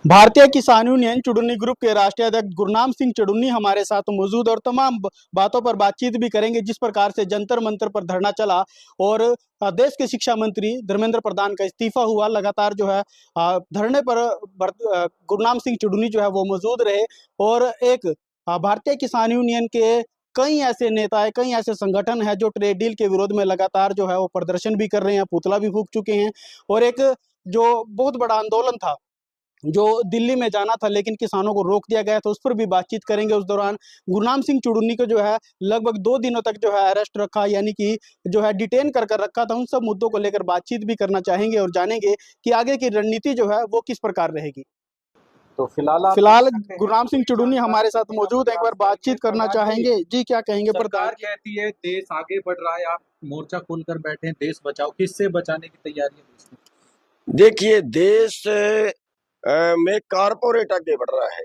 भारतीय किसान union चुडुन्नी group के राष्ट्रीय अध्यक्ष गुरनाम सिंह चुडुन्नी हमारे साथ मौजूद और तमाम बातों पर बातचीत भी करेंगे। जिस प्रकार से जंतर मंतर पर धरना चला और देश के शिक्षा मंत्री धर्मेंद्र प्रधान का इस्तीफा हुआ, लगातार जो है धरने पर गुरनाम सिंह चुडुन्नी जो है वो मौजूद रहे और एक भारतीय किसान यूनियन के कई ऐसे नेता है, कई ऐसे संगठन है जो ट्रेड डील के विरोध में लगातार जो है वो प्रदर्शन भी कर रहे हैं, पुतला भी फूंक चुके हैं। और एक जो बहुत बड़ा आंदोलन था जो दिल्ली में जाना था लेकिन किसानों को रोक दिया गया, तो उस पर भी बातचीत करेंगे। उस दौरान गुरनाम सिंह चुडुन्नी को जो है लगभग 2 दिनों तक जो है अरेस्ट रखा, यानी कि जो है डिटेन कर रखा था। उन सब मुद्दों को लेकर बातचीत भी करना चाहेंगे और जानेंगे कि आगे की रणनीति जो है वो किस प्रकार रहेगी। तो फिलहाल फिलहाल गुरनाम सिंह चुडुन्नी हमारे साथ मौजूद है, एक बार बातचीत करना चाहेंगे। जी, क्या कहेंगे प्रधान? सरकार कहती है देश आगे बढ़ रहा है, आप मोर्चा खोलकर बैठे हैं, देश बचाओ, किससे बचाने की तैयारी है देश में? देखिए, देश में कारपोरेट आगे बढ़ रहा है,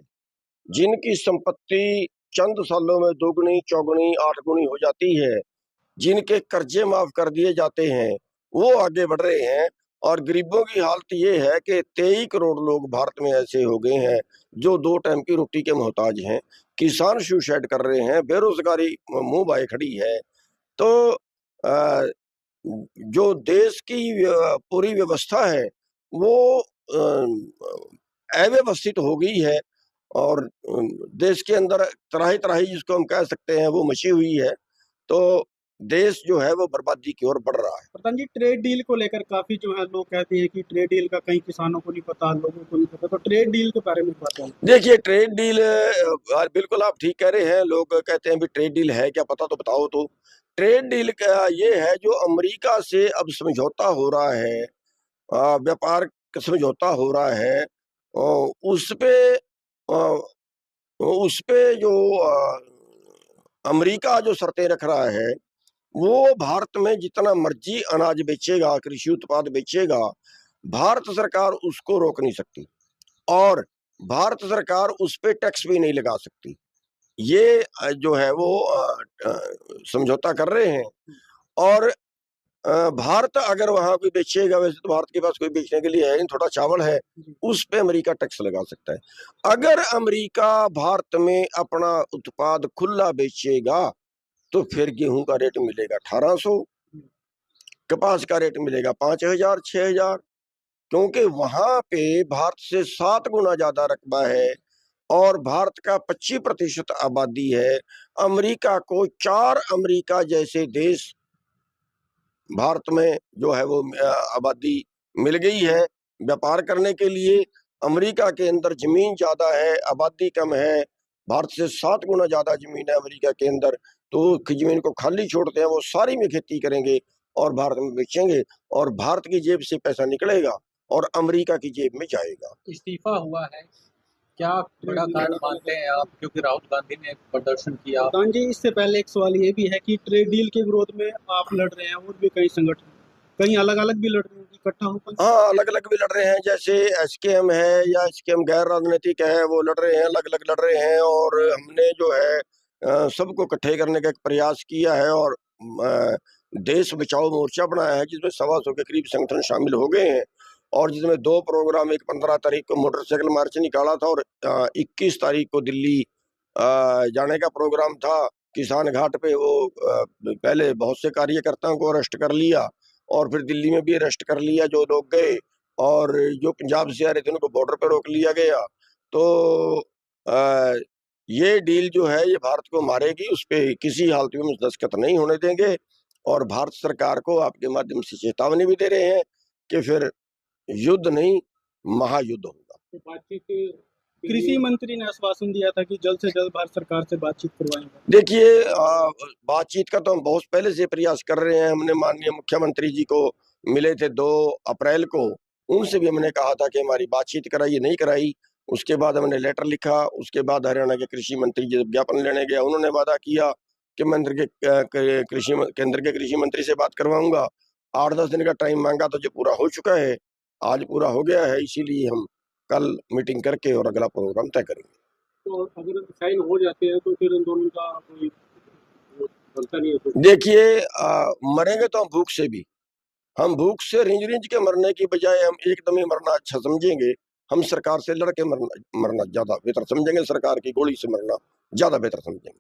जिनकी संपत्ति चंद सालों में दोगुनी चौगुनी 8 गुनी हो जाती है, जिनके कर्जे माफ कर दिए जाते हैं, वो आगे बढ़ रहे हैं। और गरीबों की हालत ये है कि 23 करोड़ लोग भारत में ऐसे हो गए हैं जो 2 टाइम की रोटी के मोहताज हैं। किसान सुसाइड कर रहे हैं, बेरोजगारी मुंह बाए खड़ी है। तो अ, जो देश की पूरी व्यवस्था है वो अव्यवस्थित हो गई है और देश के अंदर तराही तराही जिसको हम कह सकते हैं वो मची हुई है। तो देश जो है वो बर्बादी की ओर बढ़ रहा है। प्रधान जी, ट्रेड डील को लेकर काफी जो है लोग कहते हैं कि ट्रेड डील का कई किसानों को नहीं पता, लोगों को नहीं पता, तो ट्रेड डील के बारे में बताएं। देखिए, ट्रेड डील बिल्कुल आप ठीक कह रहे हैं। लोग कहते हैं भी ट्रेड डील है क्या, पता तो बताओ। तो ट्रेड डील का ये है जो अमेरिका से अब समझौता हो रहा है, व्यापार का समझौता हो रहा है। उस पे उस पे जो अमेरिका जो शर्तें रख रहा है वो भारत में जितना मर्जी अनाज बेचेगा, कृषि उत्पाद बेचेगा, भारत सरकार उसको रोक नहीं सकती और भारत सरकार उस पे टैक्स भी नहीं लगा सकती। ये जो है वो समझौता कर रहे हैं। और भारत अगर वहां कोई बेचेगा, वैसे तो भारत के पास कोई बेचने के लिए है नहीं, थोड़ा चावल है, उस पे अमेरिका टैक्स लगा सकता है। अगर अमेरिका भारत में अपना उत्पाद खुला बेचेगा तो फिर गेहूं का रेट मिलेगा 1800, कपास का रेट मिलेगा 5000 6000, क्योंकि वहां पे भारत से 7 गुना ज्यादा रकबा है और भारत का 25% आबादी है। अमेरिका को 4 अमेरिका जैसे देश भारत में जो है वो आबादी मिल गई है व्यापार करने के लिए। अमेरिका के अंदर जमीन ज्यादा है, आबादी कम है। भारत से 7 गुना ज्यादा जमीन है अमेरिका के अंदर। तो जमीन को खाली छोड़ते हैं, वो सारी में खेती करेंगे और भारत में बेचेंगे और भारत की जेब से पैसा निकलेगा और अमेरिका की जेब में जाएगा। इस्तीफा हुआ है, क्या बड़ा कारण मानते हैं आप? क्योंकि राहुल गांधी ने प्रदर्शन किया। प्रधान जी, इससे पहले एक सवाल ये भी है कि ट्रेड डील के विरोध में आप लड़ रहे हैं और भी कई संगठन कई अलग अलग भी लड़ रहे हैं, इकट्ठा होकर। हाँ, अलग अलग भी लड़ रहे हैं। जैसे एसकेएम है या एसकेएम गैर राजनीतिक है, वो लड़ रहे हैं, अलग अलग लड़ रहे हैं। और हमने जो है सबको इकट्ठे करने का एक प्रयास किया है और देश बचाओ मोर्चा बनाया है, जिसमें 125 के करीब संगठन शामिल हो गए हैं। और जिसमें 2 प्रोग्राम, एक 15 तारीख को मोटरसाइकिल मार्च निकाला था और 21 तारीख को दिल्ली जाने का प्रोग्राम था। किसान घाट पे वो पहले बहुत से कार्यकर्ताओं को अरेस्ट कर लिया और फिर दिल्ली में भी अरेस्ट कर लिया जो लोग गए, और जो पंजाब से आ रहे थे उनको बॉर्डर पे रोक लिया गया। तो ये डील जो है ये भारत को मारेगी, उस पर किसी हालत में दस्तखत नहीं होने देंगे। और भारत सरकार को आपके माध्यम से चेतावनी भी दे रहे हैं कि फिर युद्ध नहीं, महायुद्ध होगा। तो बातचीत, कृषि मंत्री ने आश्वासन दिया था कि जल्द से जल्द भारत सरकार से बातचीत करवाएंगे। देखिए, बातचीत का तो हम बहुत पहले से प्रयास कर रहे हैं। हमने माननीय मुख्यमंत्री जी को मिले थे 2 अप्रैल को, उनसे भी हमने कहा था कि हमारी बातचीत कराइए, नहीं कराई। उसके बाद हमने लेटर लिखा, उसके बाद हरियाणा के कृषि मंत्री जी ज्ञापन लेने गया, उन्होंने वादा किया कि मैं केंद्र के कृषि मंत्री से बात करवाऊंगा। 8-10 दिन का टाइम मांगा तो जो पूरा हो चुका है, आज पूरा हो गया है। इसीलिए हम कल मीटिंग करके और अगला प्रोग्राम तय करेंगे। तो अगर साइन हो जाते हैं तो फिर इन दोनों का कोई बनता नहीं है तो? देखिए, मरेंगे तो हम भूख से भी। हम भूख से रिंज रिंज के मरने की बजाय हम एकदम ही मरना अच्छा समझेंगे। हम सरकार से लड़के मरना ज्यादा बेहतर समझेंगे, सरकार की गोली से मरना ज्यादा बेहतर समझेंगे।